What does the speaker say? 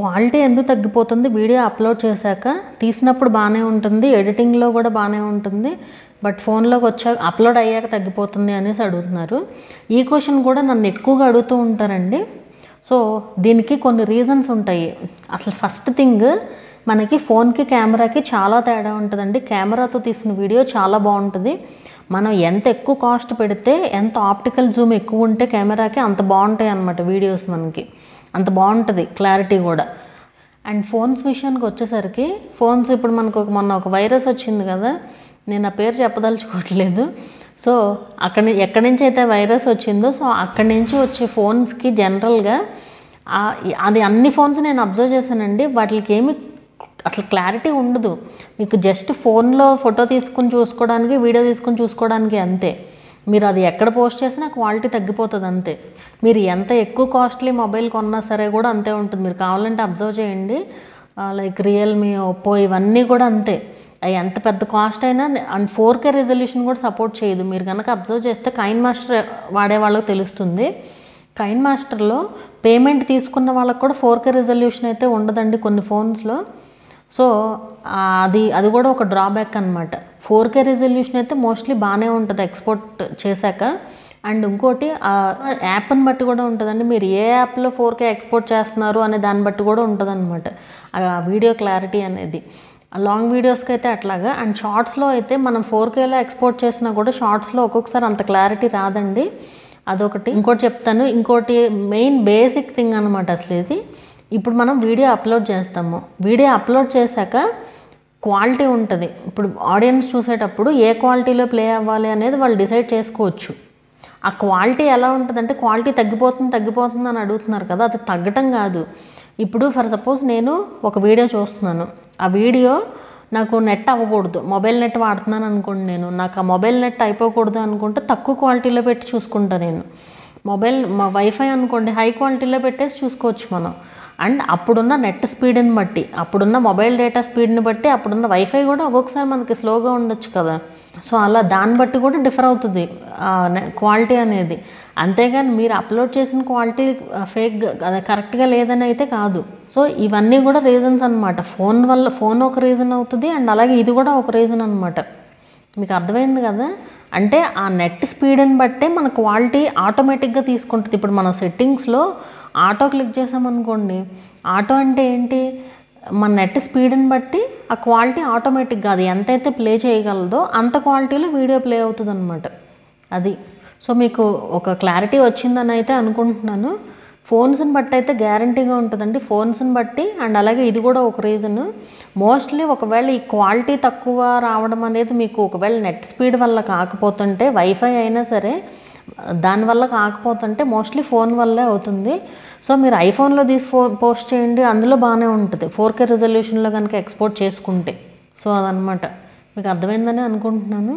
Quality ఎందుకు తగ్గిపోతుంది? Video upload చేశాక తీసినప్పుడు బాగానే ఉంటుంది, ఎడిటింగ్లో కూడా బాగానే ఉంటుంది, బట్ ఫోన్లోకి వచ్చాక అప్లోడ్ అయ్యాక తగ్గిపోతుంది అనేసి అడుగుతున్నారు. ఈ క్వశ్చన్ కూడా నన్ను ఎక్కువగా అడుగుతూ ఉంటారండి. సో దీనికి కొన్ని రీజన్స్ ఉంటాయి. అసలు ఫస్ట్ థింగ్, మనకి ఫోన్కి కెమెరాకి చాలా తేడా ఉంటుందండి. కెమెరాతో తీసిన వీడియో చాలా బాగుంటుంది. మనం ఎంత ఎక్కువ కాస్ట్ పెడితే, ఎంత ఆప్టికల్ జూమ్ ఎక్కువ ఉంటే కెమెరాకి అంత బాగుంటాయి అన్నమాట వీడియోస్, మనకి అంత బాగుంటుంది క్లారిటీ కూడా. అండ్ ఫోన్స్ విషయానికి వచ్చేసరికి, ఫోన్స్ ఇప్పుడు మనకు మొన్న ఒక వైరస్ వచ్చింది కదా, నేను ఆ పేరు చెప్పదలుచుకోవట్లేదు. సో ఎక్కడి నుంచి అయితే వైరస్ వచ్చిందో, సో అక్కడి నుంచి వచ్చే ఫోన్స్కి జనరల్గా అది అన్ని ఫోన్స్ నేను అబ్జర్వ్ చేశానండి, వాటికి ఏమి అసలు క్లారిటీ ఉండదు. మీకు జస్ట్ ఫోన్లో ఫోటో తీసుకుని చూసుకోవడానికి, వీడియో తీసుకుని చూసుకోవడానికి అంతే. మీరు అది ఎక్కడ పోస్ట్ చేసినా క్వాలిటీ తగ్గిపోతుంది అంతే. మీరు ఎంత ఎక్కువ కాస్ట్లీ మొబైల్ కొన్నా సరే కూడా అంతే ఉంటుంది. మీరు కావాలంటే అబ్జర్వ్ చేయండి, లైక్ రియల్మీ, ఒప్పో, ఇవన్నీ కూడా అంతే. అవి ఎంత పెద్ద కాస్ట్ అయినా, అండ్ 4K రెజల్యూషన్ కూడా సపోర్ట్ చేయదు. మీరు కనుక అబ్జర్వ్ చేస్తే కైన్ మాస్టర్ వాడే వాళ్ళకి తెలుస్తుంది. కైన్ మాస్టర్లో పేమెంట్ తీసుకున్న వాళ్ళకి కూడా 4K రెజల్యూషన్ అయితే ఉండదండి కొన్ని ఫోన్స్లో. సో అది కూడా ఒక డ్రాబ్యాక్ అనమాట. 4K రెజల్యూషన్ అయితే మోస్ట్లీ బాగానే ఉంటుంది ఎక్స్పోర్ట్ చేశాక. అండ్ ఇంకోటి యాప్ని బట్టి కూడా ఉంటుందండి. మీరు ఏ యాప్లో 4K ఎక్స్పోర్ట్ చేస్తున్నారు అనే దాన్ని బట్టి కూడా ఉంటుంది అనమాట ఆ వీడియో క్లారిటీ అనేది. లాంగ్ వీడియోస్కి అయితే అట్లాగా. అండ్ షార్ట్స్లో అయితే మనం 4Kలో ఎక్స్పోర్ట్ చేసినా కూడా షార్ట్స్లో ఒక్కొక్కసారి అంత క్లారిటీ రాదండి. అదొకటి. ఇంకోటి చెప్తాను, ఇంకోటి మెయిన్ బేసిక్ థింగ్ అనమాట అసలు ఇది. ఇప్పుడు మనం వీడియో అప్లోడ్ చేస్తాము, వీడియో అప్లోడ్ చేశాక క్వాలిటీ ఉంటుంది. ఇప్పుడు ఆడియన్స్ చూసేటప్పుడు ఏ క్వాలిటీలో ప్లే అవ్వాలి అనేది వాళ్ళు డిసైడ్ చేసుకోవచ్చు. ఆ క్వాలిటీ ఎలా ఉంటుందంటే, క్వాలిటీ తగ్గిపోతుంది అని అడుగుతున్నారు కదా, అది తగ్గటం కాదు. ఇప్పుడు ఫర్ సపోజ్ నేను ఒక వీడియో చూస్తున్నాను, ఆ వీడియో నాకు నెట్ అవ్వకూడదు, మొబైల్ నెట్ వాడుతున్నాను అనుకోండి, నాకు ఆ మొబైల్ నెట్ అయిపోకూడదు అనుకుంటే తక్కువ క్వాలిటీలో పెట్టి చూసుకుంటాను నేను. మా వైఫై అనుకోండి హై క్వాలిటీలో పెట్టేసి చూసుకోవచ్చు మనం. అండ్ అప్పుడున్న నెట్ స్పీడ్ని బట్టి, అప్పుడున్న మొబైల్ డేటా స్పీడ్ని బట్టి, అప్పుడున్న వైఫై కూడా ఒక్కొక్కసారి మనకి స్లోగా ఉండొచ్చు కదా. సో అలా దాన్ని బట్టి కూడా డిఫర్ అవుతుంది క్వాలిటీ అనేది. అంతేగాని మీరు అప్లోడ్ చేసిన క్వాలిటీ ఫేక్, అది కరెక్ట్గా లేదని అయితే కాదు. సో ఇవన్నీ కూడా రీజన్స్ అనమాట. ఫోన్ ఒక రీజన్ అవుతుంది, అండ్ అలాగే ఇది కూడా ఒక రీజన్ అనమాట. మీకు అర్థమైంది కదా. అంటే ఆ నెట్ స్పీడ్ని బట్టే మన క్వాలిటీ ఆటోమేటిక్గా తీసుకుంటుంది. ఇప్పుడు మనం సెట్టింగ్స్లో ఆటో క్లిక్ చేసామనుకోండి, ఆటో అంటే ఏంటి, మన నెట్ స్పీడ్ని బట్టి ఆ క్వాలిటీ ఆటోమేటిక్గా అది ఎంతైతే ప్లే చేయగలదో అంత క్వాలిటీలో వీడియో ప్లే అవుతుంది అనమాట. అది. సో మీకు ఒక క్లారిటీ వచ్చిందని అయితే అనుకుంటున్నాను. ఫోన్స్ని బట్టి అయితే గ్యారంటీగా ఉంటుందండి, ఫోన్స్ని బట్టి. అండ్ అలాగే ఇది కూడా ఒక రీజన్. మోస్ట్లీ ఒకవేళ ఈ క్వాలిటీ తక్కువ రావడం అనేది మీకు ఒకవేళ నెట్ స్పీడ్ వల్ల కాకపోతుంటే, వైఫై అయినా సరే దానివల్ల కాకపోతుంటే మోస్ట్లీ ఫోన్ వల్లే అవుతుంది. సో మీరు ఐఫోన్లో పోస్ట్ చేయండి, అందులో బాగానే ఉంటుంది 4K రెజల్యూషన్లో కనుక ఎక్స్పోర్ట్ చేసుకుంటే. సో అదనమాట. మీకు అర్థమైందని అనుకుంటున్నాను.